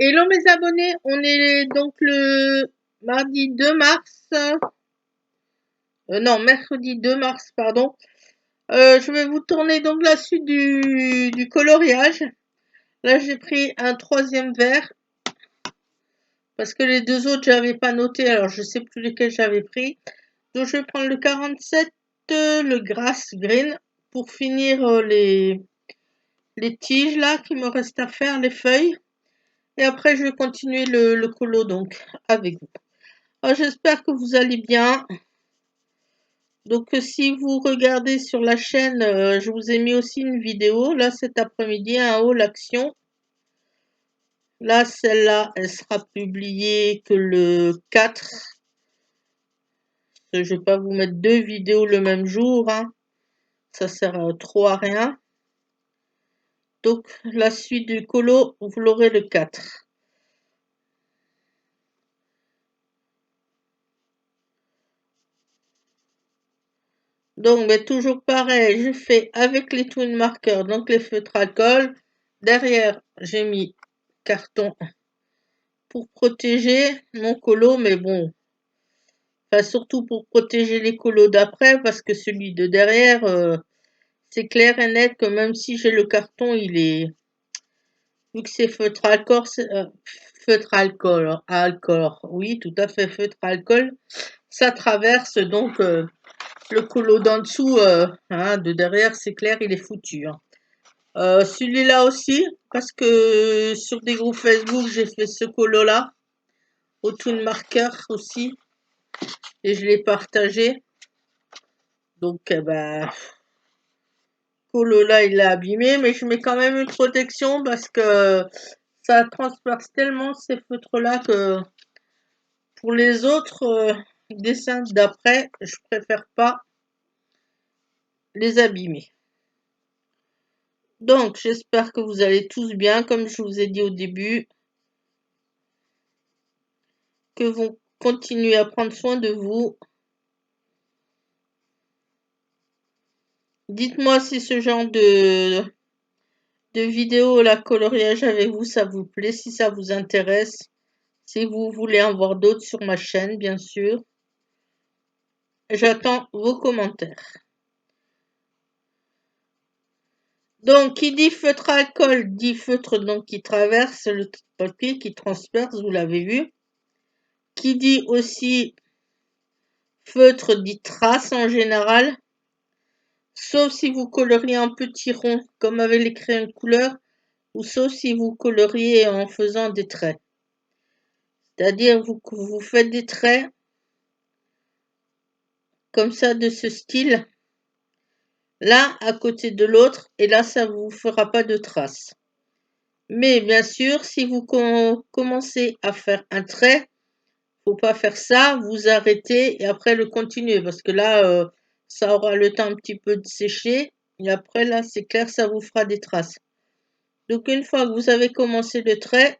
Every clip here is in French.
Hello mes abonnés, on est donc le mardi 2 mars, non mercredi 2 mars pardon. Je vais vous tourner donc la suite du coloriage. Là j'ai pris un troisième verre parce que les deux autres j'avais pas noté, alors je sais plus lesquels j'avais pris. Donc je vais prendre le 47, le grass green pour finir les tiges là qui me reste à faire, les feuilles. Et après je vais continuer le colo donc avec vous. J'espère que vous allez bien. Donc si vous regardez sur la chaîne, je vous ai mis aussi une vidéo, là cet après-midi, un haul action. Là, celle-là, elle sera publiée que le 4. Je vais pas vous mettre deux vidéos le même jour, hein. Ça sert trop à rien. Donc la suite du colo, vous l'aurez le 4. Donc, mais toujours pareil, je fais avec les twin markers, donc les feutres alcool. Derrière, j'ai mis carton pour protéger mon colo, mais bon, enfin surtout pour protéger les colos d'après, parce que celui de derrière, c'est clair et net que même si j'ai le carton, il est, vu que c'est feutre alcool, oui, tout à fait, feutre alcool, ça traverse donc le colo d'en dessous, hein, de derrière, c'est clair, il est foutu, hein. Celui-là aussi, parce que sur des groupes Facebook, j'ai fait ce colo-là, au twin marker aussi, et je l'ai partagé. Donc, colo là, il l'a abîmé, mais je mets quand même une protection parce que ça transperce tellement ces feutres-là que pour les autres dessins d'après, je préfère pas les abîmer. Donc, j'espère que vous allez tous bien, comme je vous ai dit au début, que vous continuez à prendre soin de vous. Dites-moi si ce genre de vidéo, la coloriage avec vous, ça vous plaît, si ça vous intéresse, si vous voulez en voir d'autres sur ma chaîne, bien sûr. J'attends vos commentaires. Donc, qui dit feutre alcool, dit feutre donc qui traverse le papier, qui transperce, vous l'avez vu. Qui dit aussi feutre dit trace en général, sauf si vous coloriez en petits ronds, comme avec les crayons de couleur, ou sauf si vous coloriez en faisant des traits. C'est-à-dire vous faites des traits comme ça de ce style, l'un à côté de l'autre, et là ça ne vous fera pas de traces. Mais bien sûr, si vous commencez à faire un trait, faut pas faire ça, vous arrêtez et après le continuer, parce que là, ça aura le temps un petit peu de sécher, et après là, c'est clair, ça vous fera des traces. Donc une fois que vous avez commencé le trait,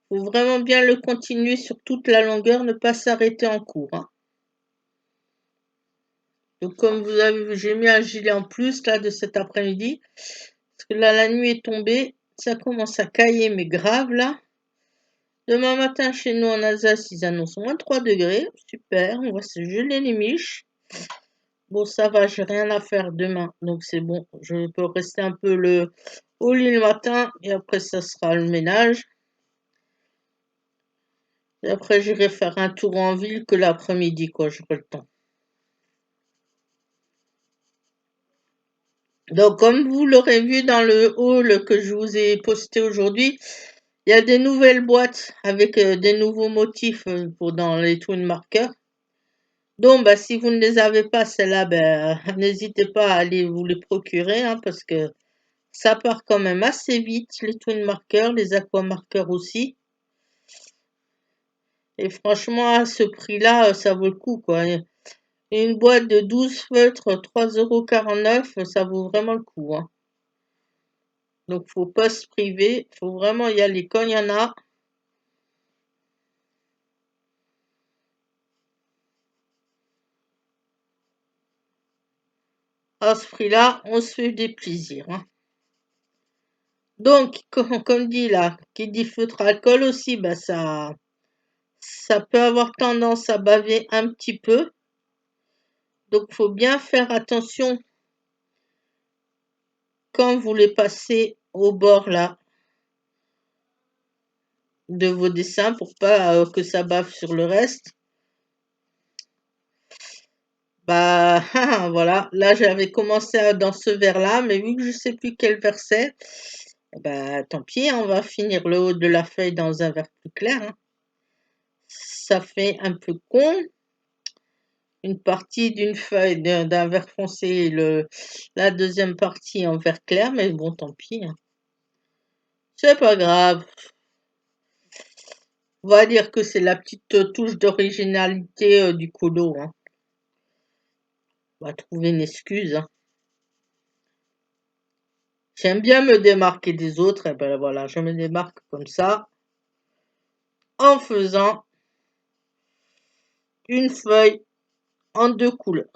faut vraiment bien le continuer sur toute la longueur, ne pas s'arrêter en cours, hein. Donc comme vous avez vu, j'ai mis un gilet en plus là de cet après-midi. Parce que là, la nuit est tombée. Ça commence à cailler, mais grave là. Demain matin, chez nous en Alsace, ils annoncent moins 3 degrés. Super, on va se geler les miches. Bon, ça va, j'ai rien à faire demain. Donc c'est bon, je peux rester un peu au lit le matin. Et après, ça sera le ménage. Et après, j'irai faire un tour en ville que l'après-midi, quoi. J'aurai le temps. Donc, comme vous l'aurez vu dans le haul que je vous ai posté aujourd'hui, il y a des nouvelles boîtes avec des nouveaux motifs dans les twin markers. Donc, si vous ne les avez pas, celles-là, n'hésitez pas à aller vous les procurer, hein, parce que ça part quand même assez vite, les twin markers, les aqua markers aussi. Et franchement, à ce prix-là, ça vaut le coup, quoi. Une boîte de 12 feutres, 3,49 €, ça vaut vraiment le coup, hein. Donc, faut pas se priver, faut vraiment y aller quand il y en a. À ce prix-là, on se fait des plaisirs, hein. Donc, comme dit là, qui dit feutre alcool aussi, bah ça peut avoir tendance à baver un petit peu. Donc, faut bien faire attention quand vous les passez au bord là de vos dessins pour pas que ça bave sur le reste. Bah voilà, là j'avais commencé dans ce vers-là, mais vu que je sais plus quel verset, bah tant pis, on va finir le haut de la feuille dans un vert plus clair, hein. Ça fait un peu con, une partie d'une feuille d'un vert foncé et la deuxième partie en vert clair, mais bon tant pis, hein. C'est pas grave. On va dire que c'est la petite touche d'originalité du colo, hein. On va trouver une excuse, hein. J'aime bien me démarquer des autres, et ben voilà, je me démarque comme ça, en faisant une feuille en deux couleurs.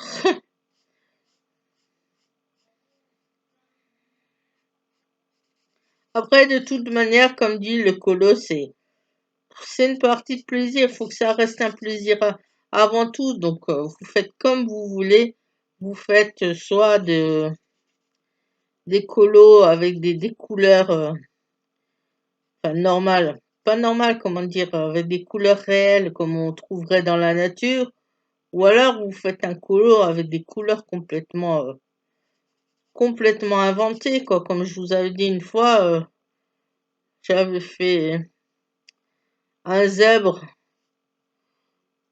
Après, de toute manière, comme dit le colo, c'est une partie de plaisir. Il faut que ça reste un plaisir avant tout. Donc, vous faites comme vous voulez. Vous faites soit des colos avec des couleurs enfin, normales. Pas normales, comment dire, avec des couleurs réelles comme on trouverait dans la nature. Ou alors, vous faites un colo avec des couleurs complètement inventées, quoi. Comme je vous avais dit une fois, j'avais fait un zèbre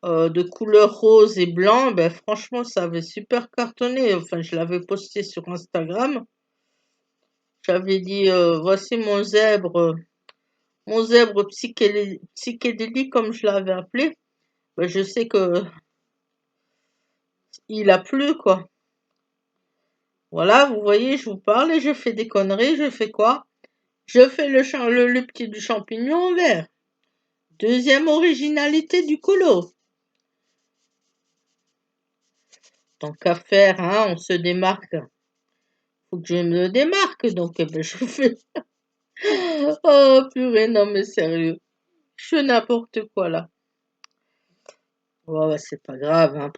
de couleur rose et blanc, ben franchement, ça avait super cartonné. Enfin, je l'avais posté sur Instagram. J'avais dit, voici mon zèbre psychédélique, comme je l'avais appelé. Ben, je sais que il a plu, quoi. Voilà, vous voyez, je vous parle et je fais des conneries. Je fais quoi? Je fais le petit du champignon en vert. Deuxième originalité du colo. Tant qu'à faire, hein, on se démarque. Faut que je me démarque, donc eh ben, je fais. Oh purée, non mais sérieux. Je fais n'importe quoi là. Ouais, ouais, c'est pas grave, hein.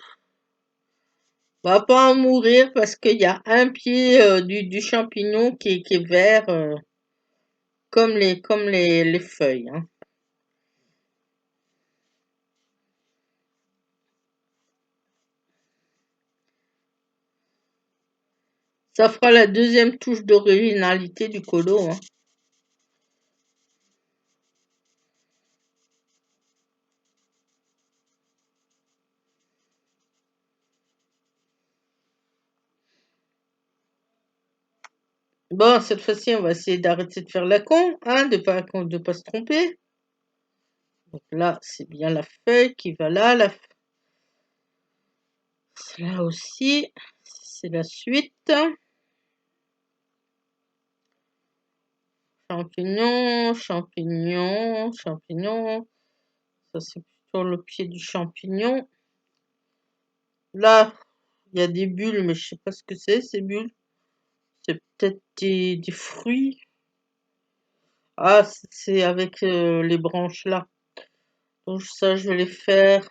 On va pas en mourir parce qu'il y a un pied du champignon qui est vert comme les feuilles, hein. Ça fera la deuxième touche d'originalité du colo, hein. Bon, cette fois-ci, on va essayer d'arrêter de faire la con, hein, de pas se tromper. Donc là, c'est bien la feuille qui va là, là aussi, c'est la suite. Champignon, champignon, champignon. Ça, c'est plutôt le pied du champignon. Là, il y a des bulles, mais je sais pas ce que c'est, ces bulles. C'est peut-être des fruits. Ah, c'est avec les branches là. Donc ça, je vais les faire.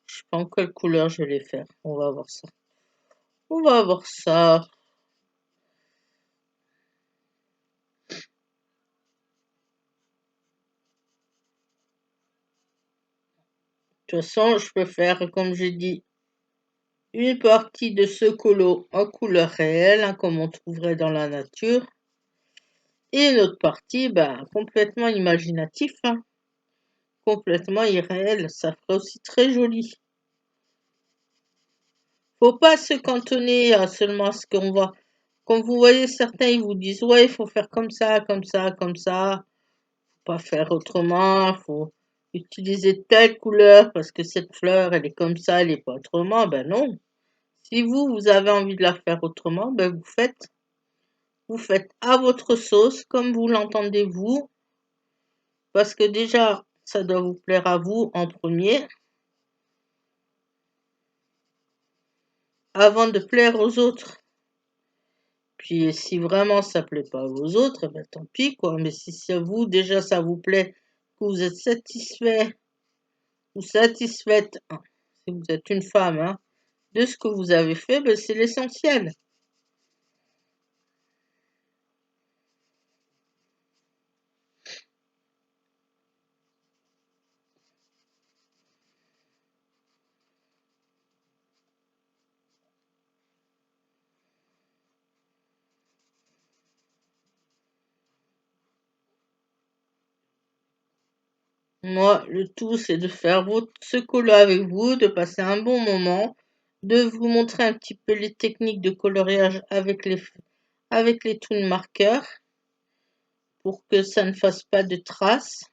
Je sais pas en quelle couleur je vais les faire. On va voir ça. On va voir ça. De toute façon, je peux faire, comme j'ai dit, une partie de ce colo en couleur réelle, hein, comme on trouverait dans la nature. Et une autre partie, ben, complètement imaginatif, hein, complètement irréel. Ça ferait aussi très joli. Faut pas se cantonner à seulement ce qu'on voit. Comme vous voyez, certains, ils vous disent, ouais, il faut faire comme ça, comme ça, comme ça. Faut pas faire autrement. Faut utiliser telle couleur parce que cette fleur, elle est comme ça, elle est pas autrement. Ben non. Si vous avez envie de la faire autrement, ben vous faites à votre sauce, comme vous l'entendez vous, parce que déjà, ça doit vous plaire à vous en premier, avant de plaire aux autres. puis si vraiment ça plaît pas aux autres, ben tant pis quoi. Mais si c'est vous, déjà ça vous plaît, que vous êtes satisfait ou satisfaite, hein, si vous êtes une femme, hein, de ce que vous avez fait, ben c'est l'essentiel. Moi, le tout, c'est de faire ce colo avec vous, de passer un bon moment, de vous montrer un petit peu les techniques de coloriage avec les toon marqueurs pour que ça ne fasse pas de traces.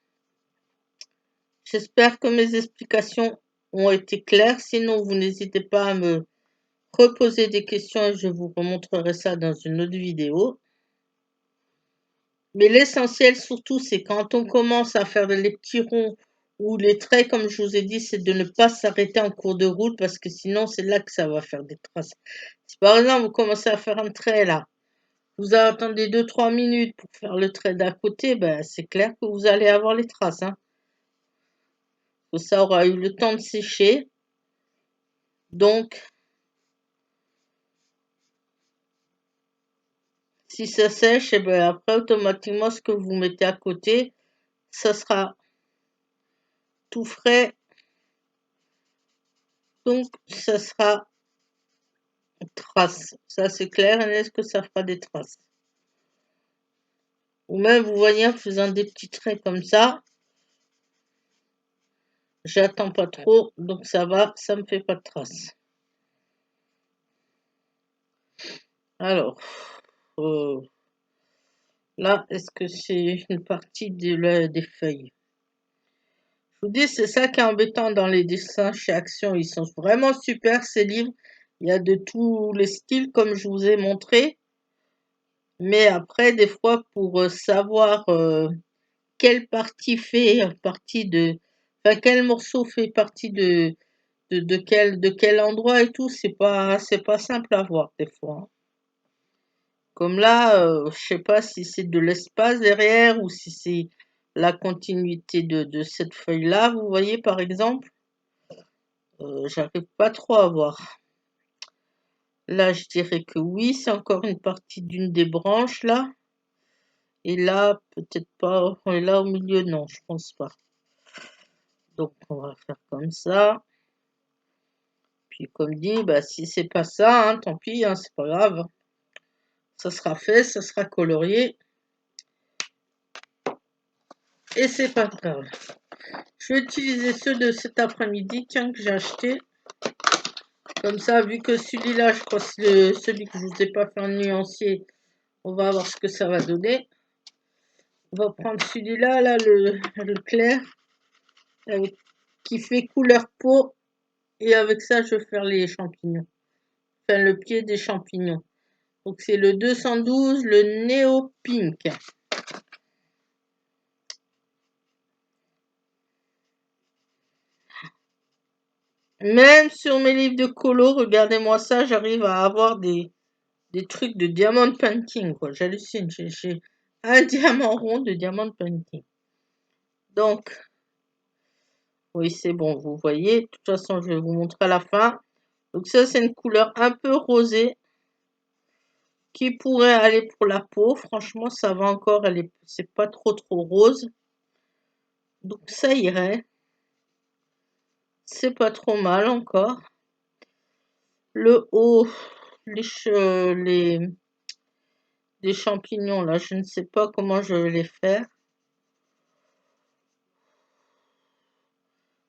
J'espère que mes explications ont été claires. Sinon, vous n'hésitez pas à me reposer des questions et je vous remontrerai ça dans une autre vidéo. Mais l'essentiel surtout, c'est quand on commence à faire les petits ronds ou les traits, comme je vous ai dit, c'est de ne pas s'arrêter en cours de route parce que sinon, c'est là que ça va faire des traces. Si par exemple, vous commencez à faire un trait là, vous attendez 2-3 minutes pour faire le trait d'à côté, ben, c'est clair que vous allez avoir les traces. Hein. Ça aura eu le temps de sécher. Donc, si ça sèche, et ben après, automatiquement, ce que vous mettez à côté, ça sera tout frais. Donc, ça sera traces. Ça, c'est clair. Et est-ce que ça fera des traces? Ou même, vous voyez, en faisant des petits traits comme ça, j'attends pas trop, donc ça va, ça me fait pas de traces. Alors, là, est-ce que c'est une partie des feuilles? Je vous dis, c'est ça qui est embêtant dans les dessins chez Action. Ils sont vraiment super, ces livres. Il y a de tous les styles, comme je vous ai montré. Mais après, des fois, pour savoir quelle partie fait partie de... Enfin, quel morceau fait partie de quel endroit et tout, c'est pas simple à voir, des fois. Hein. Comme là, je sais pas si c'est de l'espace derrière ou si c'est la continuité de cette feuille-là, vous voyez, par exemple. J'arrive pas trop à voir. Là, je dirais que oui, c'est encore une partie d'une des branches, là. Et là, peut-être pas. Et là, au milieu, non, je pense pas. Donc, on va faire comme ça. Puis, comme dit, bah, si c'est pas ça, hein, tant pis, hein, c'est pas grave. Ça sera fait, ça sera colorié. Et c'est pas grave. Je vais utiliser ceux de cet après-midi, tiens, que j'ai acheté. Comme ça, vu que celui-là, je crois que c'est celui que je vous ai pas fait en nuancier, on va voir ce que ça va donner. On va prendre celui-là, là, le clair, qui fait couleur peau. Et avec ça, je vais faire les champignons. Enfin, le pied des champignons. Donc, c'est le 212, le Néo Pink. Même sur mes livres de colo, regardez-moi ça, j'arrive à avoir des trucs de diamond painting, quoi. J'hallucine. J'ai un diamant rond de diamond painting. Donc, oui, c'est bon, vous voyez. De toute façon, je vais vous montrer à la fin. Donc ça, c'est une couleur un peu rosée qui pourrait aller pour la peau. Franchement, ça va encore. C'est pas trop rose. Donc ça irait. C'est pas trop mal encore. Le haut, les champignons, là, je ne sais pas comment je vais les faire.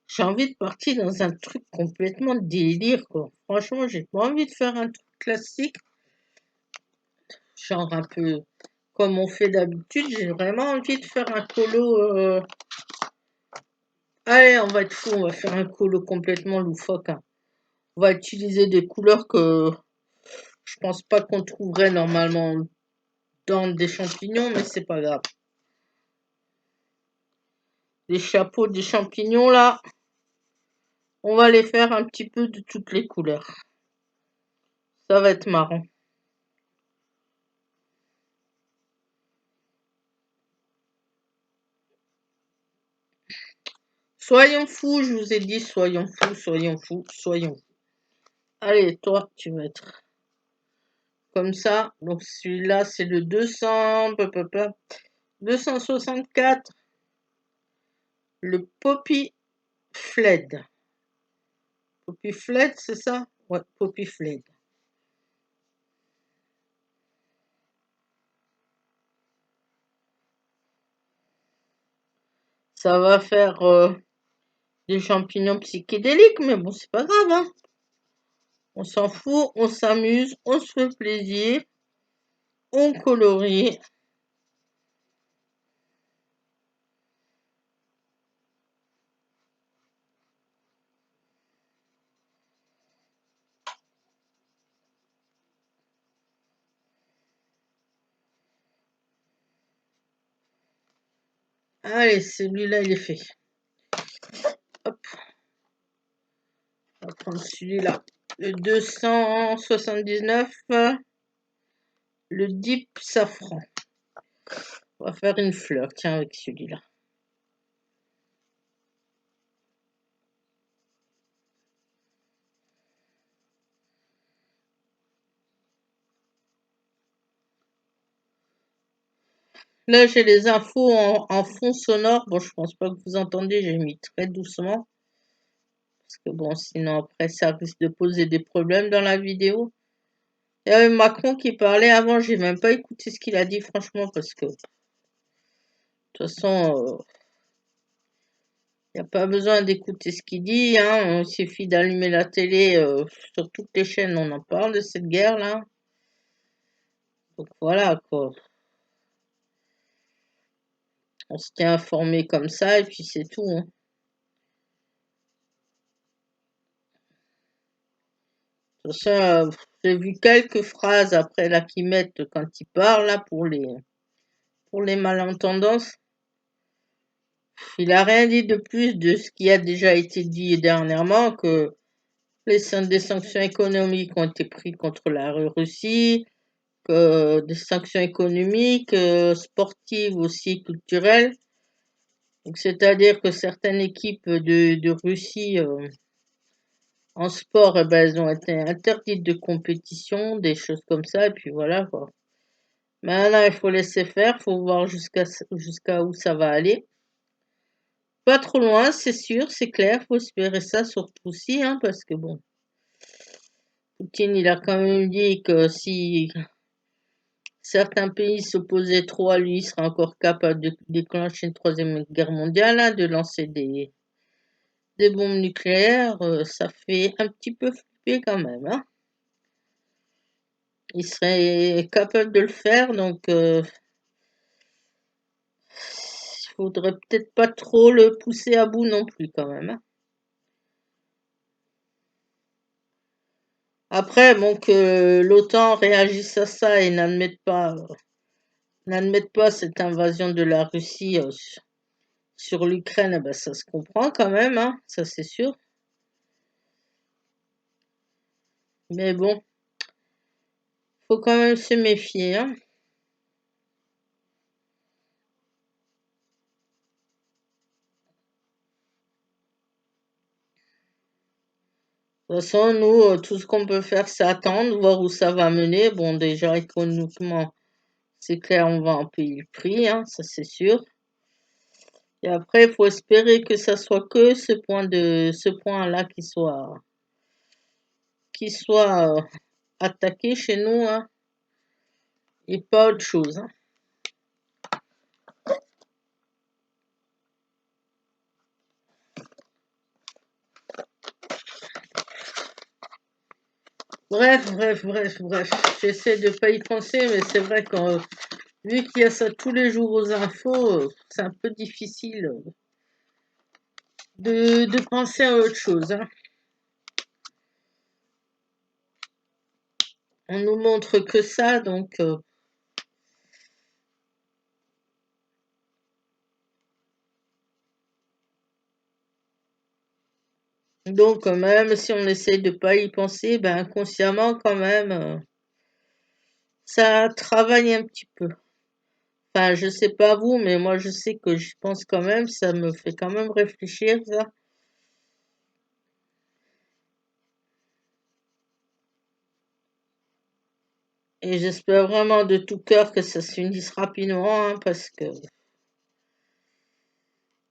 J'ai envie de partir dans un truc complètement délire, quoi. Franchement, j'ai pas envie de faire un truc classique. Genre un peu comme on fait d'habitude. J'ai vraiment envie de faire un colo. Allez, on va être fou, on va faire un colo complètement loufoque. Hein. On va utiliser des couleurs que je pense pas qu'on trouverait normalement dans des champignons, mais c'est pas grave. Les chapeaux des champignons là, on va les faire un petit peu de toutes les couleurs. Ça va être marrant. Soyons fous, je vous ai dit, soyons fous, soyons fous, soyons fous. Allez, toi, tu vas être comme ça. Donc celui-là, c'est le 264. Le Poppy Fled. Poppy Fled, c'est ça? Ouais, Poppy Fled. Ça va faire des champignons psychédéliques, mais bon, c'est pas grave, hein. On s'en fout, on s'amuse, on se fait plaisir, on colorie. Allez, celui-là, il est fait. Hop. On va prendre celui-là. Le 279. Le Deep Safran. On va faire une fleur, tiens, avec celui-là. Là, j'ai les infos en fond sonore. Bon, je pense pas que vous entendez, j'ai mis très doucement. Parce que bon, sinon après, ça risque de poser des problèmes dans la vidéo. Il y avait Macron qui parlait avant, j'ai même pas écouté ce qu'il a dit, franchement, parce que de toute façon, il n'y a pas besoin d'écouter ce qu'il dit, hein. Il suffit d'allumer la télé, sur toutes les chaînes, on en parle de cette guerre-là. Donc voilà, quoi. On se tient informé comme ça, et puis c'est tout, hein. De toute façon, j'ai vu quelques phrases après là qu'ils mettent quand ils parlent là pour les malentendances. Il a rien dit de plus de ce qui a déjà été dit dernièrement, que des sanctions économiques ont été prises contre la Russie, que des sanctions économiques, sportives aussi, culturelles. Donc c'est-à-dire que certaines équipes de Russie en sport, eh ben, elles ont été interdites de compétition, des choses comme ça, et puis voilà quoi. Maintenant, il faut laisser faire, faut voir jusqu'à où ça va aller. Pas trop loin, c'est sûr, c'est clair, faut espérer ça surtout aussi, hein, parce que bon, Poutine, il a quand même dit que si certains pays s'opposaient trop à lui, il serait encore capable de déclencher une troisième guerre mondiale, hein, de lancer des bombes nucléaires, ça fait un petit peu flipper quand même, hein. Il serait capable de le faire, donc faudrait peut-être pas trop le pousser à bout non plus quand même, hein. Après, bon, que l'OTAN réagisse à ça et n'admette pas cette invasion de la Russie sur l'Ukraine, eh ben, ça se comprend quand même, hein, ça c'est sûr. Mais bon, faut quand même se méfier, hein. De toute façon, nous, tout ce qu'on peut faire, c'est attendre, voir où ça va mener. Bon, déjà, économiquement, c'est clair, on va en payer le prix, hein, ça c'est sûr. Et après, il faut espérer que ça soit que ce point-là qui soit attaqué chez nous, hein, et pas autre chose, hein. Bref. J'essaie de pas y penser, mais c'est vrai que vu qu'il y a ça tous les jours aux infos, c'est un peu difficile de penser à autre chose, hein. On nous montre que ça, donc même si on essaie de pas y penser, ben inconsciemment quand même, ça travaille un petit peu. Enfin, je sais pas vous, mais moi je sais que je pense quand même, ça me fait quand même réfléchir, ça. Et j'espère vraiment de tout cœur que ça se finisse rapidement, hein, parce que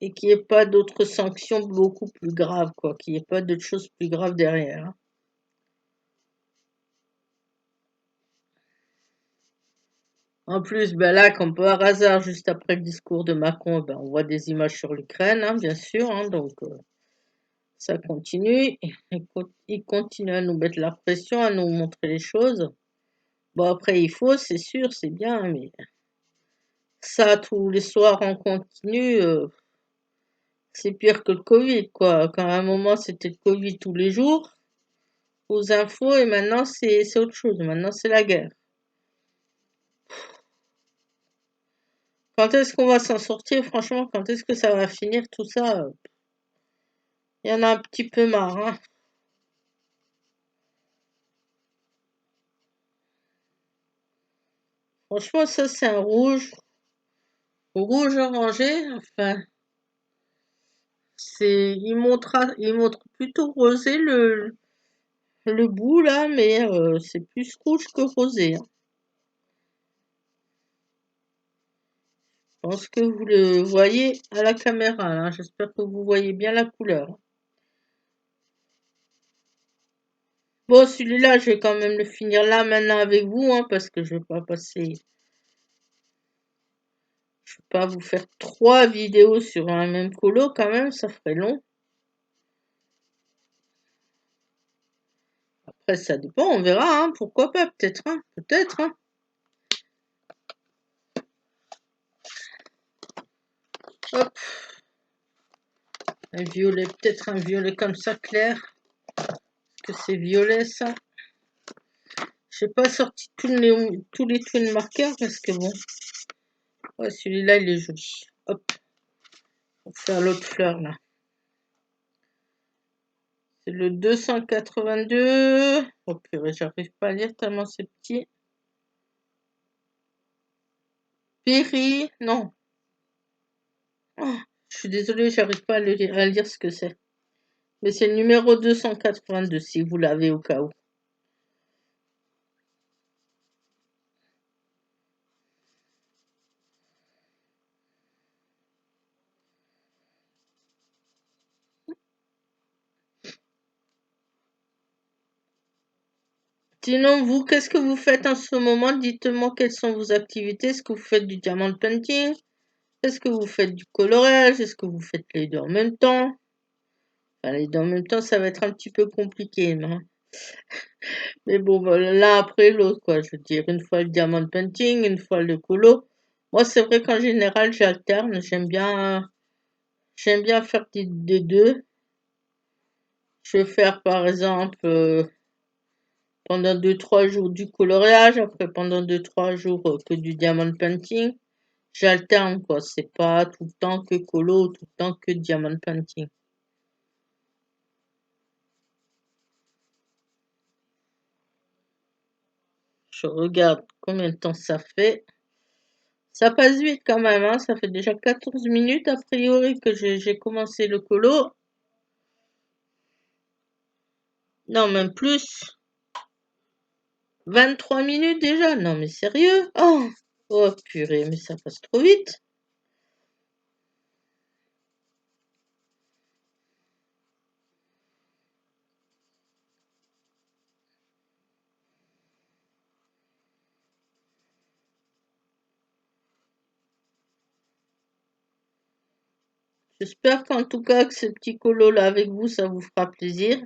et qu'il n'y ait pas d'autres sanctions beaucoup plus graves, quoi, qu'il n'y ait pas d'autres choses plus graves derrière, hein. En plus, ben là, comme par hasard, juste après le discours de Macron, ben, on voit des images sur l'Ukraine, hein, bien sûr, hein, donc ça continue. Il continue à nous mettre la pression, à nous montrer les choses. Bon, après, il faut, c'est sûr, c'est bien, mais ça, tous les soirs en continu, c'est pire que le Covid, quoi. Quand à un moment, c'était le Covid tous les jours, aux infos, et maintenant, c'est autre chose. Maintenant, c'est la guerre. Quand est-ce qu'on va s'en sortir, franchement, quand est-ce que ça va finir tout ça? Il y en a un petit peu marre, hein. Franchement, ça, c'est un rouge orangé. Enfin, il montre plutôt rosé le bout là, mais c'est plus rouge que rosé, hein. Je pense que vous le voyez à la caméra, là. J'espère que vous voyez bien la couleur. Bon, celui-là, je vais quand même le finir là maintenant avec vous, hein, parce que je vais pas passer. Je vais pas vous faire 3 vidéos sur un même colo quand même, ça ferait long. Après, ça dépend, on verra, hein, pourquoi pas, peut-être, hein, peut-être, hein. Hop, un violet, peut-être un violet comme ça clair. Est-ce que c'est violet ça? J'ai pas sorti tous les twin markers parce que bon. Ouais, celui-là il est joli. Hop, pour faire l'autre fleur là. C'est le 282. Oh purée, j'arrive pas à lire tellement c'est petit. Péri, non. Oh, je suis désolée, j'arrive pas à lire ce que c'est. Mais c'est le numéro 282 si vous l'avez au cas où. Sinon, vous, qu'est-ce que vous faites en ce moment? Dites-moi quelles sont vos activités. Est-ce que vous faites du diamond painting? Est-ce que vous faites du coloriage? Est-ce que vous faites les deux en même temps? Enfin, les deux en même temps, ça va être un petit peu compliqué, non? Mais bon, voilà, l'un après l'autre, quoi. Je veux dire, une fois le diamond painting, une fois le colo. Moi, c'est vrai qu'en général, j'alterne. J'aime bien faire des deux. Je vais faire, par exemple, pendant 2-3 jours du coloriage, après pendant 2-3 jours que du diamond painting. J'alterne, quoi. C'est pas tout le temps que colo, tout le temps que diamond painting. Je regarde combien de temps ça fait. Ça passe vite quand même, hein. Ça fait déjà 14 minutes a priori que j'ai commencé le colo. Non, même plus. 23 minutes déjà. Non, mais sérieux? Oh, oh purée, mais ça passe trop vite. J'espère qu'en tout cas que ce petit colo là avec vous, ça vous fera plaisir.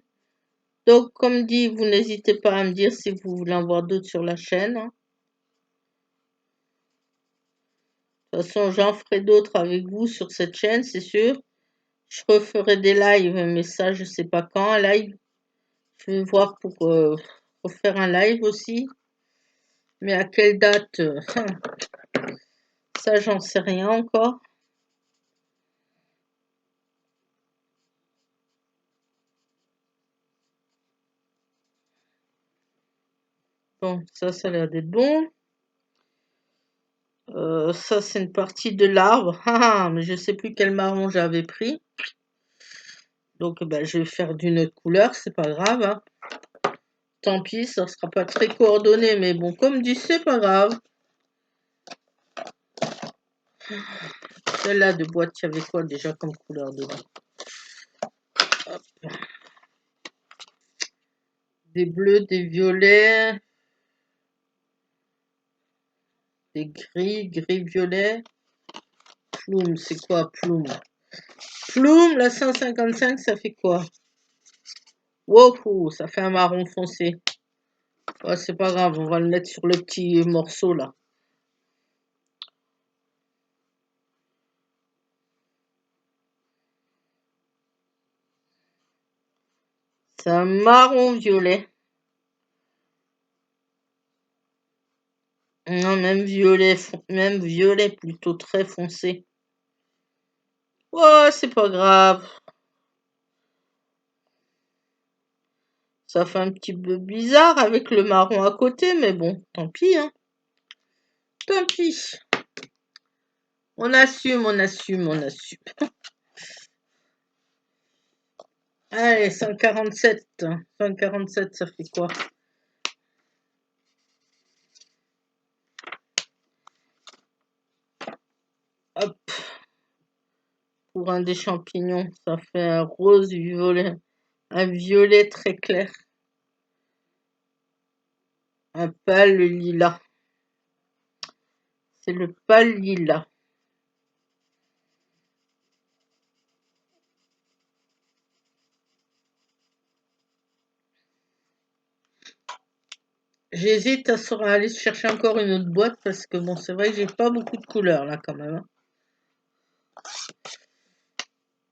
Donc, comme dit, vous n'hésitez pas à me dire si vous voulez en voir d'autres sur la chaîne, hein. De toute façon, j'en ferai d'autres avec vous sur cette chaîne, c'est sûr. Je referai des lives, mais ça, je sais pas quand, un live. Je vais voir pour refaire un live aussi. Mais à quelle date, ça, j'en sais rien encore. Bon, ça a l'air d'être bon. Ça, c'est une partie de l'arbre. Ah, mais je sais plus quel marron j'avais pris. Donc, ben, je vais faire d'une autre couleur, c'est pas grave, hein. Tant pis, ça sera pas très coordonné, mais bon, comme dit, c'est pas grave. Celle-là de boîte, il y avait quoi déjà comme couleur dedans? Hop. Des bleus, des violets, des gris, gris-violet. Plume, c'est quoi plume? Plume, la 155, ça fait quoi? Wow, ça fait un marron foncé. Ouais, c'est pas grave, on va le mettre sur le petit morceau là. C'est un marron violet. Non, même violet plutôt très foncé. Ouais, c'est pas grave. Ça fait un petit peu bizarre avec le marron à côté, mais bon, tant pis, hein. Tant pis. On assume, on assume, on assume. Allez, 147. 147, ça fait quoi? Hop. Pour un des champignons, ça fait un rose violet. Un violet très clair. Un pâle lilas. C'est le pâle lilas. J'hésite à aller chercher encore une autre boîte parce que bon, c'est vrai que j'ai pas beaucoup de couleurs là quand même, hein.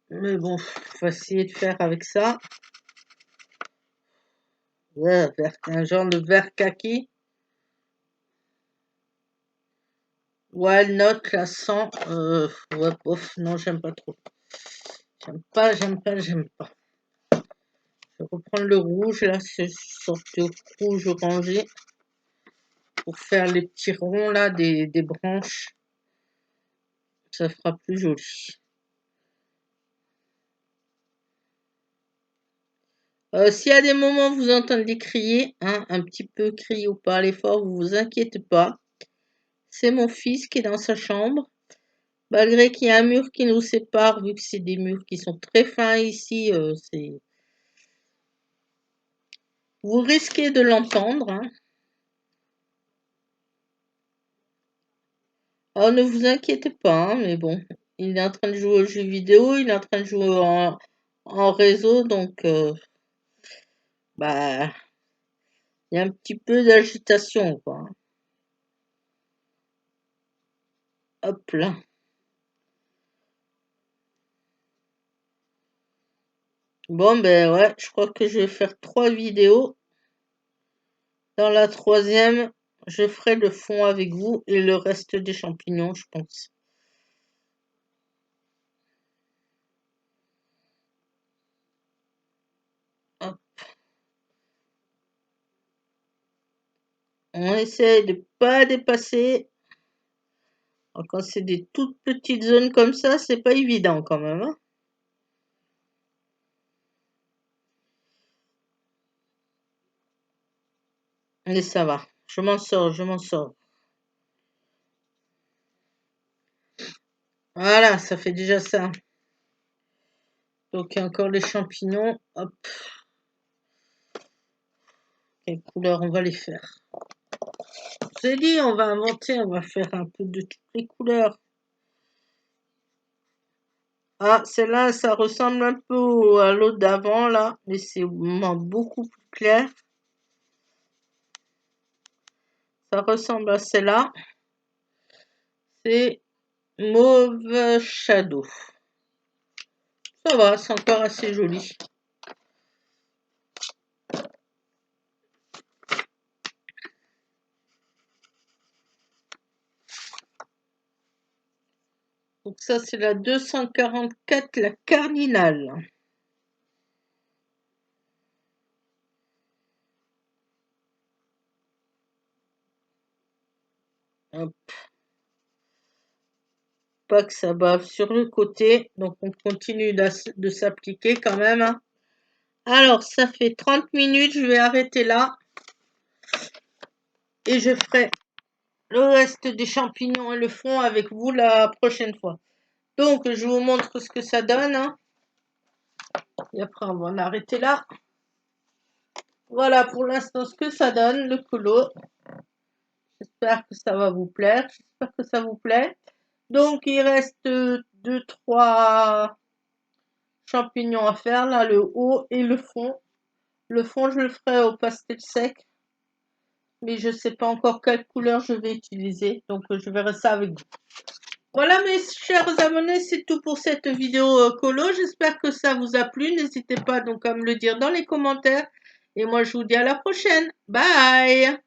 Mais bon, faut essayer de faire avec ça. Ouais, un genre de vert kaki. Walnut, la 100. Ouais, bof, non, j'aime pas trop. J'aime pas, j'aime pas, j'aime pas. Je vais reprendre le rouge, là, c'est une sorte de rouge orangé. Pour faire les petits ronds, là, des branches. Ça fera plus joli. S'il y a des moments où vous entendez crier, hein, un petit peu crier ou parler fort, vous vous inquiétez pas. C'est mon fils qui est dans sa chambre. Malgré qu'il y a un mur qui nous sépare, vu que c'est des murs qui sont très fins ici, vous risquez de l'entendre, hein. Alors ne vous inquiétez pas, hein, mais bon, il est en train de jouer aux jeux vidéo, il est en train de jouer en réseau, donc bah il y a un petit peu d'agitation, quoi, hein. Hop là. Bon ben ouais, je crois que je vais faire 3 vidéos. Dans la troisième, je ferai le fond avec vous et le reste des champignons, je pense. Hop. On essaie de pas dépasser. Quand c'est des toutes petites zones comme ça, c'est pas évident quand même, hein. Mais ça va. Je m'en sors, je m'en sors. Voilà, ça fait déjà ça. Donc il y a encore les champignons. Hop, quelle couleur on va les faire? Je vous ai dit, on va inventer, on va faire un peu de toutes les couleurs. Ah, celle-là, ça ressemble un peu à l'autre d'avant, là, mais c'est beaucoup plus clair. Ça ressemble à celle-là. C'est Mauve Shadow. Ça va, c'est encore assez joli. Donc ça, c'est la 244, la Cardinal. Hop. pas que ça bave sur le côté. Donc on continue de s'appliquer quand même, hein. Alors ça fait 30 minutes, je vais arrêter là. Et je ferai le reste des champignons et le fond avec vous la prochaine fois. Donc je vous montre ce que ça donne, hein. Et après on va en arrêter là. Voilà pour l'instant ce que ça donne, le colo. J'espère que ça va vous plaire. J'espère que ça vous plaît. Donc il reste 2-3 champignons à faire, là le haut et le fond. Le fond je le ferai au pastel sec. Mais je ne sais pas encore quelle couleur je vais utiliser. Donc je verrai ça avec vous. Voilà mes chers abonnés, c'est tout pour cette vidéo colo. J'espère que ça vous a plu. N'hésitez pas donc à me le dire dans les commentaires. Et moi je vous dis à la prochaine. Bye!